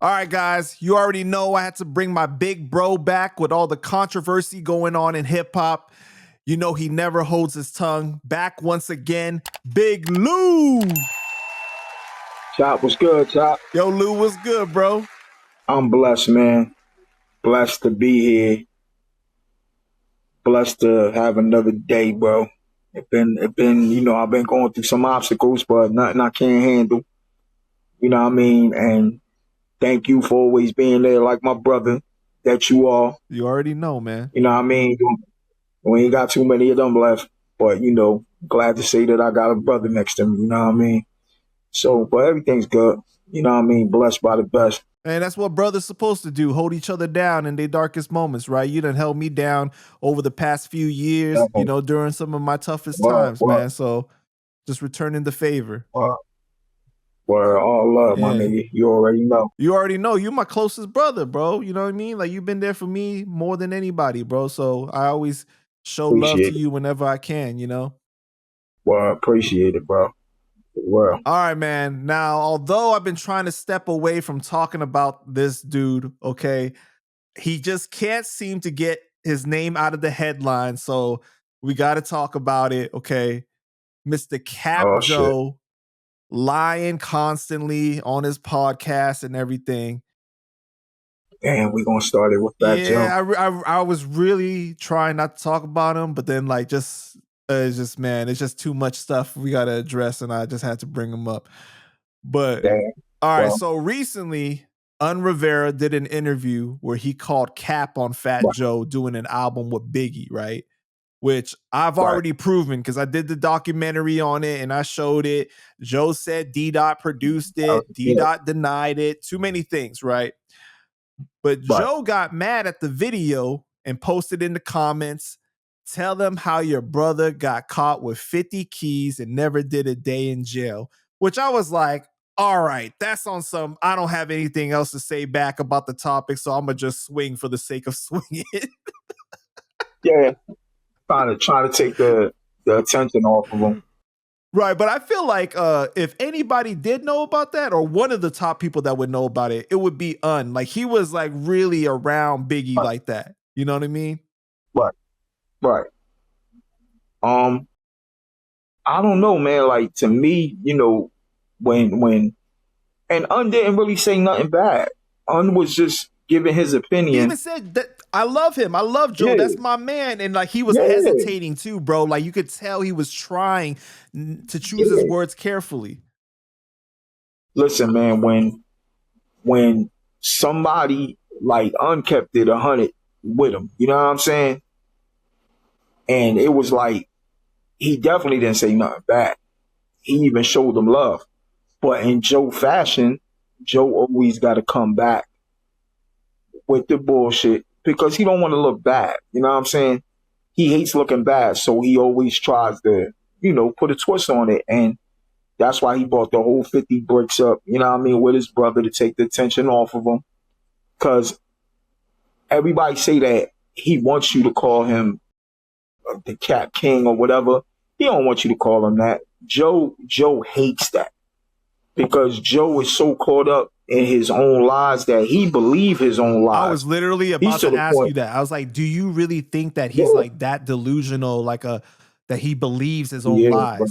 All right, guys, you already know I had to bring my big bro back with all the controversy going on in hip hop. You know he never holds his tongue. Back once again, Big Lou. Chop, what's good, Chop? Yo, Lou, what's good, bro? I'm blessed, man. Blessed to be here. Blessed to have another day, bro. It been, I've been going through some obstacles, but nothing I can't handle. You know what I mean? And thank you for always being there like my brother that you are. You already know, man. You know what I mean? We ain't got too many of them left, but, glad to say that I got a brother next to me. You know what I mean? So, but everything's good. You know what I mean? Blessed by the best. And that's what brothers supposed to do, hold each other down in their darkest moments, right? You done held me down over the past few years, during some of my toughest times, man. So just returning the favor. Word, all love, my nigga. You already know. You already know. You're my closest brother, bro. You know what I mean? Like, you've been there for me more than anybody, bro. So I always show love to you whenever I can, Well, appreciate it, bro. Well. All right, man. Now, although I've been trying to step away from talking about this dude, okay, he just can't seem to get his name out of the headlines. So we got to talk about it, okay? Mr. Cap Joe, lying constantly on his podcast and everything. Damn, we're going to start it with that, Joe. Yeah, I was really trying not to talk about him, but then it's just too much stuff we got to address, and I just had to bring him up. But, all right, so recently, Rivera did an interview where he called Cap on Fat Joe doing an album with Biggie, right? Which I've already proven because I did the documentary on it and I showed it. Joe said D-Dot produced it. D-Dot denied it. Too many things, right? But Joe got mad at the video and posted in the comments, tell them how your brother got caught with 50 keys and never did a day in jail. Which I was like, all right, that's on some, I don't have anything else to say back about the topic, so I'm going to just swing for the sake of swinging. Yeah. Trying to take the attention off of him. Right, but I feel like if anybody did know about that, or one of the top people that would know about it, it would be Like, he was like really around Biggie like that. You know what I mean? Right. I don't know, man. Like, to me, when and didn't really say nothing bad. Was just giving his opinion. He even said that I love him. I love Joe. Yeah. That's my man. And like, he was hesitating too, bro. Like, you could tell he was trying to choose his words carefully. Listen, man, when somebody like kept it 100 with him, you know what I'm saying? And it was like, he definitely didn't say nothing bad. He even showed them love. But in Joe fashion, Joe always got to come back with the bullshit because he don't want to look bad. You know what I'm saying? He hates looking bad. So he always tries to, put a twist on it. And that's why he bought the whole 50 bricks up, you know what I mean, with his brother to take the attention off of him. Because everybody say that he wants you to call him the Cat King or whatever. He don't want you to call him that. Joe hates that because Joe is so caught up in his own lies that he believes his own lies. I was literally about to ask you that. I was like, do you really think that he's like that delusional, that he believes his own lies? Bro.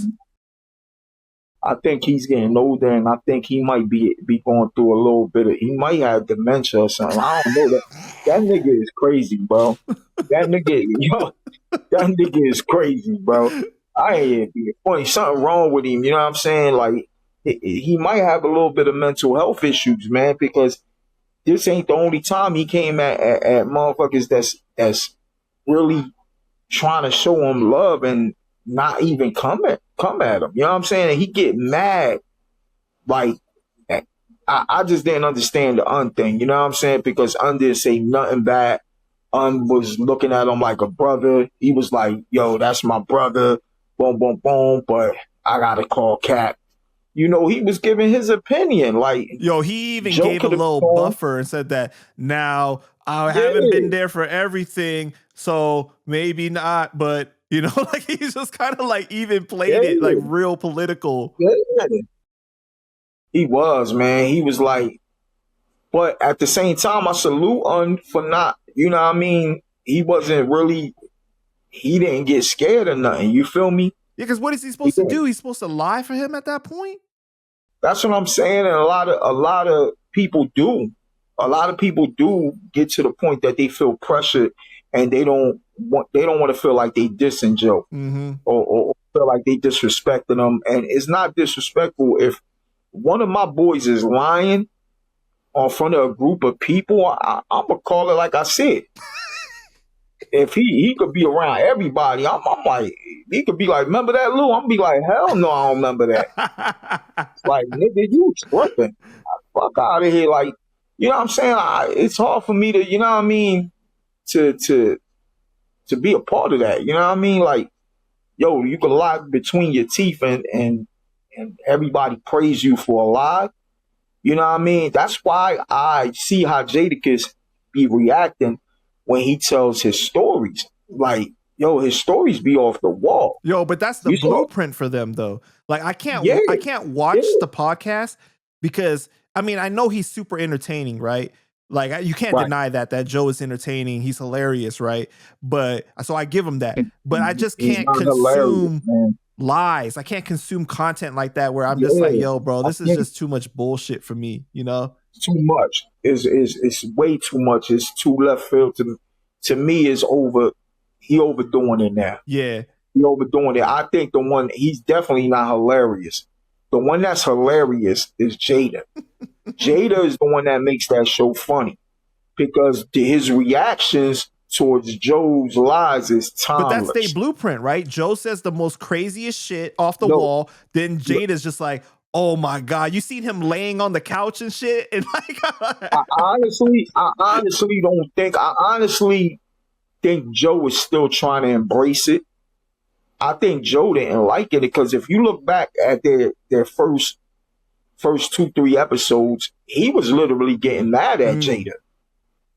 I think he's getting older, and I think he might be going through a little bit of, he might have dementia or something. I don't know. That nigga is crazy, bro. That nigga is crazy, bro. I ain't being funny. Something wrong with him, you know what I'm saying? Like, he might have a little bit of mental health issues, man, because this ain't the only time he came at motherfuckers that's really trying to show him love and not even come at him. You know what I'm saying? And he get mad. Like, I just didn't understand the thing, you know what I'm saying? Because didn't say nothing bad. Was looking at him like a brother. He was like, yo, that's my brother. Boom, boom, boom. But I got to call Cap. He was giving his opinion. Like, yo, he even gave a little buffer and said that now I haven't been there for everything, so maybe not. But like, he's just kind of like even played it like real political. Yeah. He was, man. He was like, but at the same time, I salute Un for not, you know what I mean? He wasn't really, he didn't get scared or nothing. You feel me? Yeah, because what is he He supposed to didn't. do? He's supposed to lie for him at that point? That's what I'm saying. And a lot of people do. A lot of people do get to the point that they feel pressured and they don't want to feel like they dissing Joe Mm-hmm. or feel like they disrespecting them. And it's not disrespectful if one of my boys is lying in front of a group of people. I'm gonna call it like I said. If he could be around everybody, I'm like, he could be like, remember that, Lou? I'm be like, hell no, I don't remember that. It's like, nigga, you tripping. Fuck out of here. Like, you know what I'm saying? It's hard for me to, you know what I mean, to be a part of that. You know what I mean? Like, yo, you can lie between your teeth and everybody praise you for a lie. You know what I mean? That's why I see how Jadakiss be reacting when he tells his stories. Like, yo, his stories be off the wall. Yo, but that's the You saw, blueprint for them though. Like I yeah, can't watch yeah, the podcast because I mean I know he's super entertaining, right? Like you can't right. deny that Joe is entertaining. He's hilarious, right? But so I give him that. But I just He's can't not hilarious, consume man. lies. I can't consume content like that where I'm just like, Yeah, yo, bro, I this is think just too much bullshit for me, you know? too much. Is way too much. It's too left field to me. Is over. He overdoing it now. Yeah. He overdoing it. I think the one he's definitely not hilarious. The one that's hilarious is Jada. Jada is the one that makes that show funny because his reactions towards Joe's lies is But that's their timeless. blueprint, right? Joe says the most craziest shit off the No, wall. Then no, Jada's just like, oh my God. You seen him laying on the couch and shit? And like, I honestly don't think. I honestly think Joe is still trying to embrace it. I think Joe didn't like it because if you look back at their first 2-3 episodes, he was literally getting mad at Jada.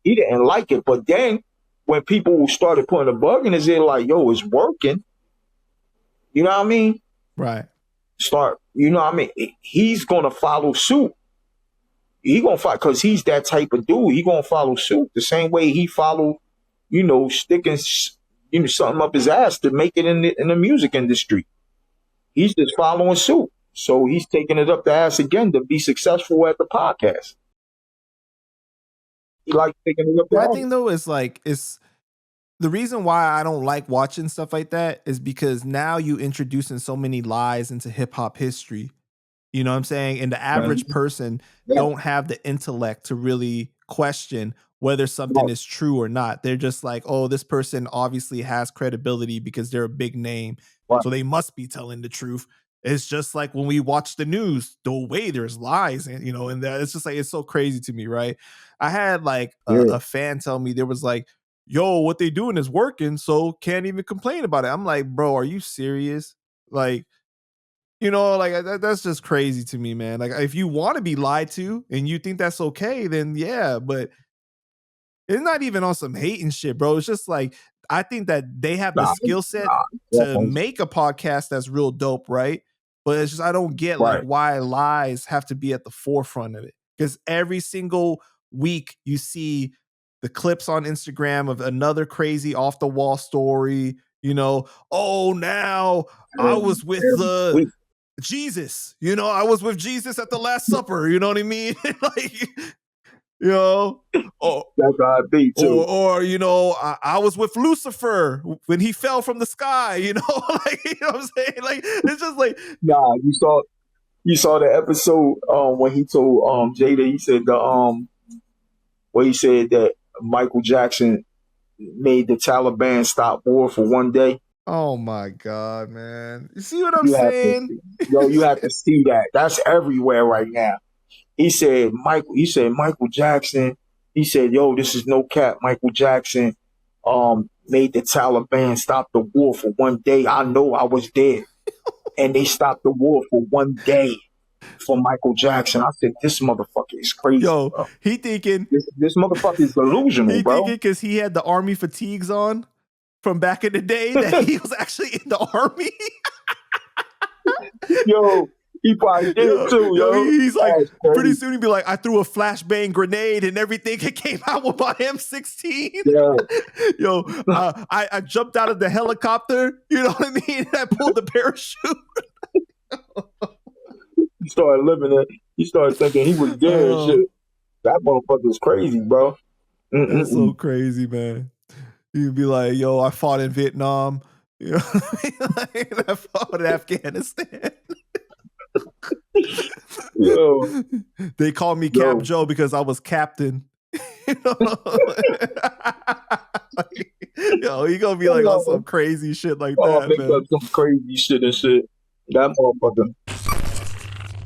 He didn't like it, but then when people started putting a bug in his ear, like, "Yo, it's working," you know what I mean? right. You know what I mean? He's gonna follow suit. He gonna follow because he's that type of dude. He gonna follow suit the same way he followed, sticking, something up his ass to make it in the music industry. He's just following suit. So he's taking it up the ass again to be successful at the podcast. He like taking it up the My ass. thing though is like, it's the reason why I don't like watching stuff like that is because now you introducing so many lies into hip hop history. You know what I'm saying? And the average person Yeah, don't have the intellect to really question whether something right, is true or not. They're just like, oh, this person obviously has credibility because they're a big name. right. So they must be telling the truth. It's just like when we watch the news, the way there's lies, and and that it's just like it's so crazy to me, right? I had like Yeah, a fan tell me there was like, yo, what they doing is working, so can't even complain about it. I'm like, bro, are you serious? Like, like that's just crazy to me, man. Like if you want to be lied to and you think that's okay, then yeah, but it's not even on some hating shit, bro. It's just like I think that they have the nah, skill set nah, to definitely. make a podcast that's real dope, right? But it's just I don't get like Right. why lies have to be at the forefront of it. Because every single week you see the clips on Instagram of another crazy off the wall story, oh now I Every, was with every week. Jesus, I was with Jesus at the Last Supper. You know what I mean? Like, you know, or That's how I be too. I was with Lucifer when he fell from the sky. Like you know what I'm saying? Like it's just like, Nah, you saw the episode when he told Jada, he said where he said that Michael Jackson made the Taliban stop war for one day. oh my God, man! You see what I'm You have to saying? see. Yo, you have to see that. That's everywhere right now. Michael Jackson, he said, yo, this is no cap. Michael Jackson made the Taliban stop the war for one day. I know I was there. And they stopped the war for one day for Michael Jackson. I said, this motherfucker is crazy, Yo, bro. he thinking This motherfucker is delusional, he bro. thinking because he had the army fatigues on from back in the day that he was actually in the army. Yo, He probably did too, yo. He's like, pretty soon he'd be like, I threw a flashbang grenade and everything that came out with my M16. Yeah. Yo, I jumped out of the helicopter, you know what I mean? I pulled the parachute. He started living it. He started thinking he was good and shit. That motherfucker's crazy, bro. That's so crazy, man. You'd be like, yo, I fought in Vietnam. You know what I mean? Like, I fought in Afghanistan. Yo. They called me Cap Joe because I was captain. You know? Like, yo, he gonna be like on some crazy shit like that, make man. up some crazy shit and shit. That motherfucker.